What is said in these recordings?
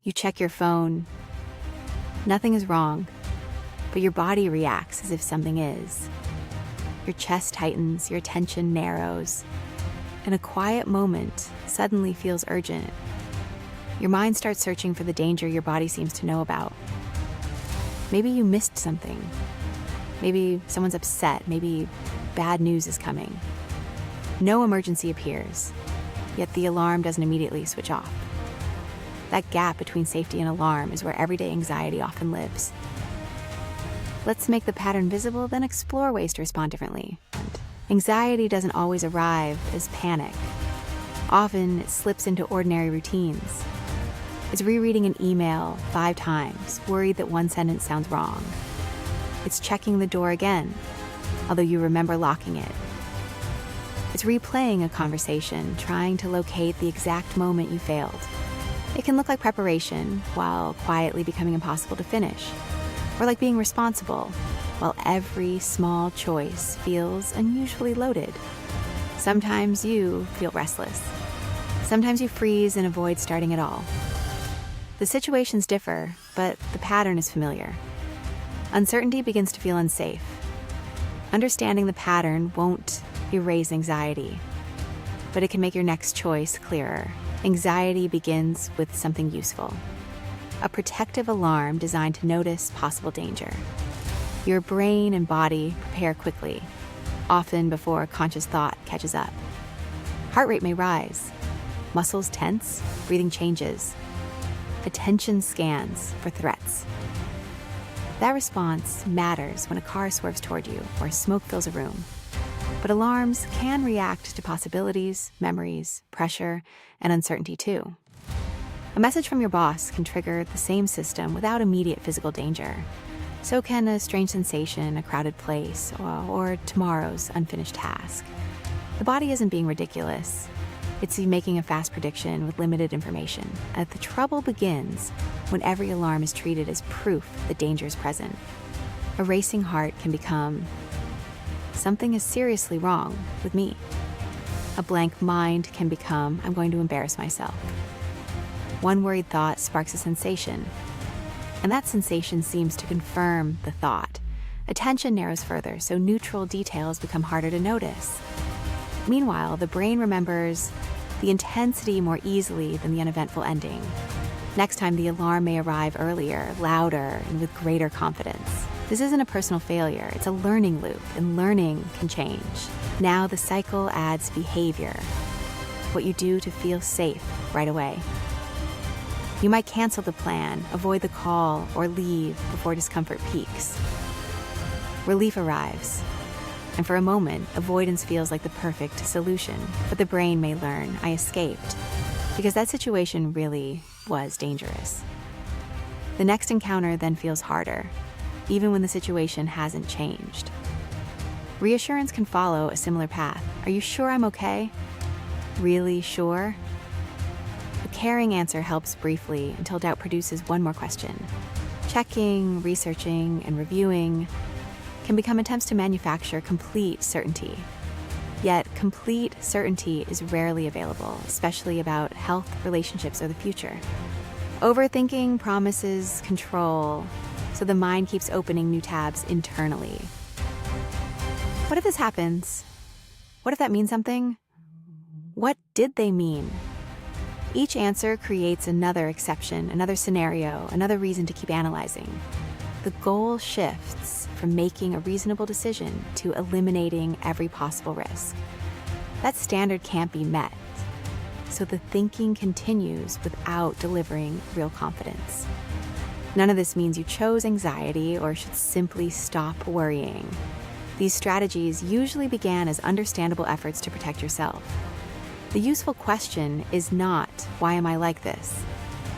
You check your phone. Nothing is wrong, but your body reacts as if something is. Your chest tightens, your attention narrows, and a quiet moment suddenly feels urgent. Your mind starts searching for the danger your body seems to know about. Maybe you missed something. Maybe someone's upset. Maybe bad news is coming. No emergency appears, yet the alarm doesn't immediately switch off. That gap between safety and alarm is where everyday anxiety often lives. Let's make the pattern visible, then explore ways to respond differently. Anxiety doesn't always arrive as panic. Often it slips into ordinary routines. It's rereading an email 5 times, worried that one sentence sounds wrong. It's checking the door again, although you remember locking it. It's replaying a conversation, trying to locate the exact moment you failed. It can look like preparation, while quietly becoming impossible to finish. Or like being responsible, while every small choice feels unusually loaded. Sometimes you feel restless. Sometimes you freeze and avoid starting at all. The situations differ, but the pattern is familiar. Uncertainty begins to feel unsafe. Understanding the pattern won't erase anxiety, but it can make your next choice clearer. Anxiety begins with something useful. A protective alarm designed to notice possible danger. Your brain and body prepare quickly, often before conscious thought catches up. Heart rate may rise, muscles tense, breathing changes. Attention scans for threats. That response matters when a car swerves toward you or smoke fills a room. But alarms can react to possibilities, memories, pressure, and uncertainty too. A message from your boss can trigger the same system without immediate physical danger. So can a strange sensation, a crowded place, or tomorrow's unfinished task. The body isn't being ridiculous. It's making a fast prediction with limited information. The trouble begins when every alarm is treated as proof that danger is present. A racing heart can become, something is seriously wrong with me. A blank mind can become, I'm going to embarrass myself. One worried thought sparks a sensation, and that sensation seems to confirm the thought. Attention narrows further, so neutral details become harder to notice. Meanwhile, the brain remembers the intensity more easily than the uneventful ending. Next time, the alarm may arrive earlier, louder, and with greater confidence. This isn't a personal failure, it's a learning loop, and learning can change. Now the cycle adds behavior, what you do to feel safe right away. You might cancel the plan, avoid the call, or leave before discomfort peaks. Relief arrives, and for a moment, avoidance feels like the perfect solution. But the brain may learn, I escaped, because that situation really was dangerous. The next encounter then feels harder, even when the situation hasn't changed. Reassurance can follow a similar path. Are you sure I'm okay? Really sure? A caring answer helps briefly until doubt produces one more question. Checking, researching, and reviewing can become attempts to manufacture complete certainty. Yet, complete certainty is rarely available, especially about health, relationships, or the future. Overthinking promises control, so the mind keeps opening new tabs internally. What if this happens? What if that means something? What did they mean? Each answer creates another exception, another scenario, another reason to keep analyzing. The goal shifts from making a reasonable decision to eliminating every possible risk. That standard can't be met, so the thinking continues without delivering real confidence. None of this means you chose anxiety or should simply stop worrying. These strategies usually began as understandable efforts to protect yourself. The useful question is not, why am I like this?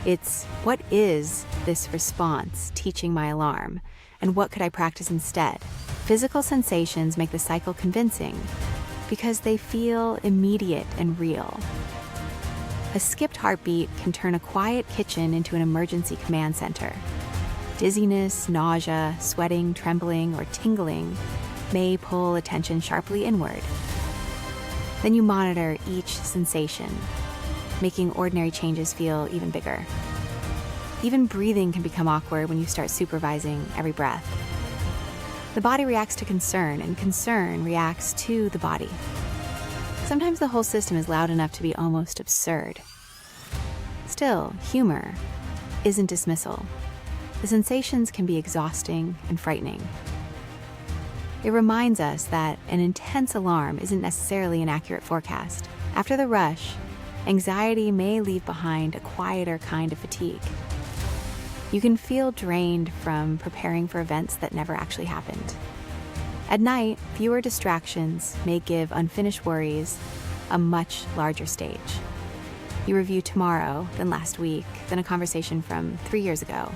It's, what is this response teaching my alarm? And what could I practice instead? Physical sensations make the cycle convincing because they feel immediate and real. A skipped heartbeat can turn a quiet kitchen into an emergency command center. Dizziness, nausea, sweating, trembling, or tingling may pull attention sharply inward. Then you monitor each sensation, making ordinary changes feel even bigger. Even breathing can become awkward when you start supervising every breath. The body reacts to concern, and concern reacts to the body. Sometimes the whole system is loud enough to be almost absurd. Still, humor isn't dismissal. The sensations can be exhausting and frightening. It reminds us that an intense alarm isn't necessarily an accurate forecast. After the rush, anxiety may leave behind a quieter kind of fatigue. You can feel drained from preparing for events that never actually happened. At night, fewer distractions may give unfinished worries a much larger stage. You review tomorrow, then last week, then a conversation from 3 years ago.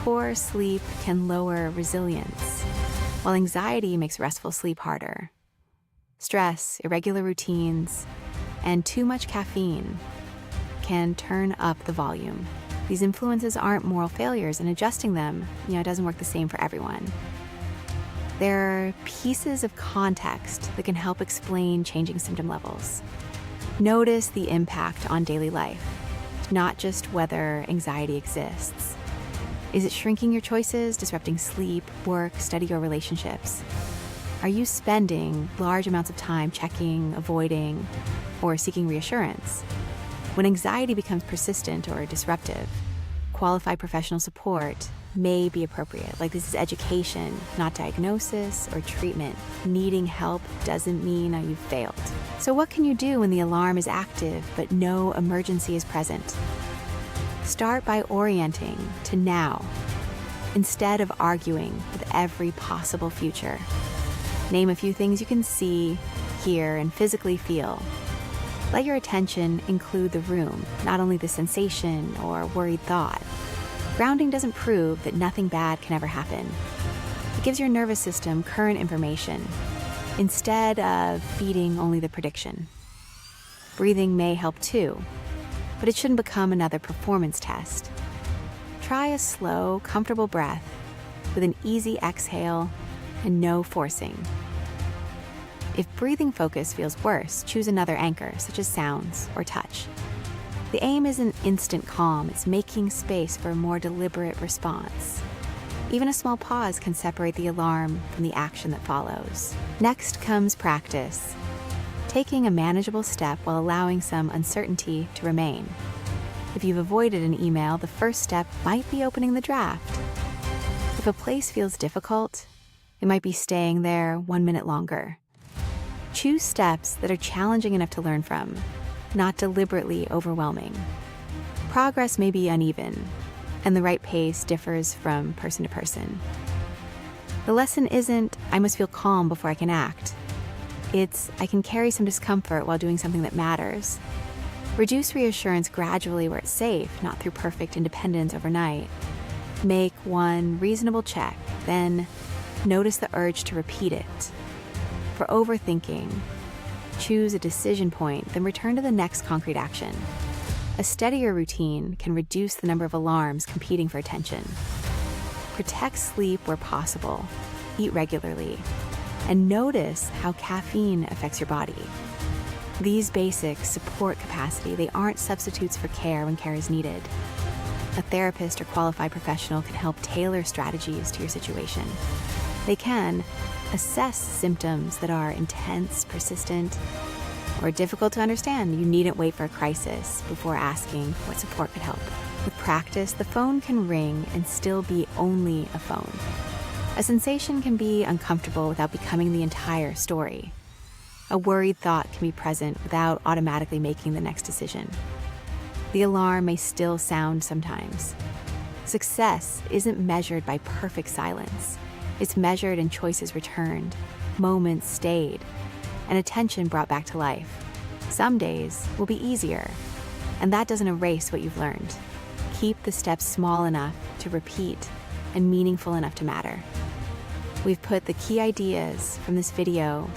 Poor sleep can lower resilience, while anxiety makes restful sleep harder. Stress, irregular routines, and too much caffeine can turn up the volume. These influences aren't moral failures, and adjusting them, doesn't work the same for everyone. There are pieces of context that can help explain changing symptom levels. Notice the impact on daily life, not just whether anxiety exists. Is it shrinking your choices, disrupting sleep, work, study, or relationships? Are you spending large amounts of time checking, avoiding, or seeking reassurance? When anxiety becomes persistent or disruptive, qualified professional support may be appropriate. Like, this is education, not diagnosis or treatment. Needing help doesn't mean you've failed. So what can you do when the alarm is active but no emergency is present? Start by orienting to now, instead of arguing with every possible future. Name a few things you can see, hear, and physically feel. Let your attention include the room, not only the sensation or worried thought. Grounding doesn't prove that nothing bad can ever happen. It gives your nervous system current information, instead of feeding only the prediction. Breathing may help too, but it shouldn't become another performance test. Try a slow, comfortable breath with an easy exhale and no forcing. If breathing focus feels worse, choose another anchor, such as sounds or touch. The aim isn't instant calm, it's making space for a more deliberate response. Even a small pause can separate the alarm from the action that follows. Next comes practice, taking a manageable step while allowing some uncertainty to remain. If you've avoided an email, the first step might be opening the draft. If a place feels difficult, it might be staying there 1 minute longer. Choose steps that are challenging enough to learn from, not deliberately overwhelming. Progress may be uneven, and the right pace differs from person to person. The lesson isn't, I must feel calm before I can act. It's, I can carry some discomfort while doing something that matters. Reduce reassurance gradually where it's safe, not through perfect independence overnight. Make one reasonable check, then notice the urge to repeat it. For overthinking, choose a decision point, then return to the next concrete action. A steadier routine can reduce the number of alarms competing for attention. Protect sleep where possible, eat regularly, and notice how caffeine affects your body. These basics support capacity. They aren't substitutes for care when care is needed. A therapist or qualified professional can help tailor strategies to your situation. They can assess symptoms that are intense, persistent, or difficult to understand. You needn't wait for a crisis before asking what support could help. With practice, the phone can ring and still be only a phone. A sensation can be uncomfortable without becoming the entire story. A worried thought can be present without automatically making the next decision. The alarm may still sound sometimes. Success isn't measured by perfect silence. It's measured in choices returned, moments stayed, and attention brought back to life. Some days will be easier, and that doesn't erase what you've learned. Keep the steps small enough to repeat and meaningful enough to matter. We've put the key ideas from this video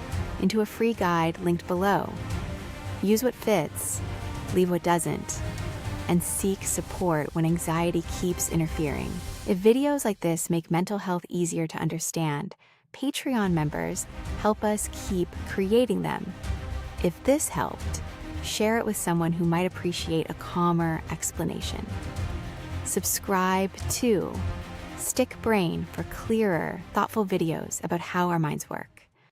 into a free guide linked below. Use what fits, leave what doesn't, and seek support when anxiety keeps interfering. If videos like this make mental health easier to understand, Patreon members help us keep creating them. If this helped, share it with someone who might appreciate a calmer explanation. subscribe to Stick Brain for clearer, thoughtful videos about how our minds work.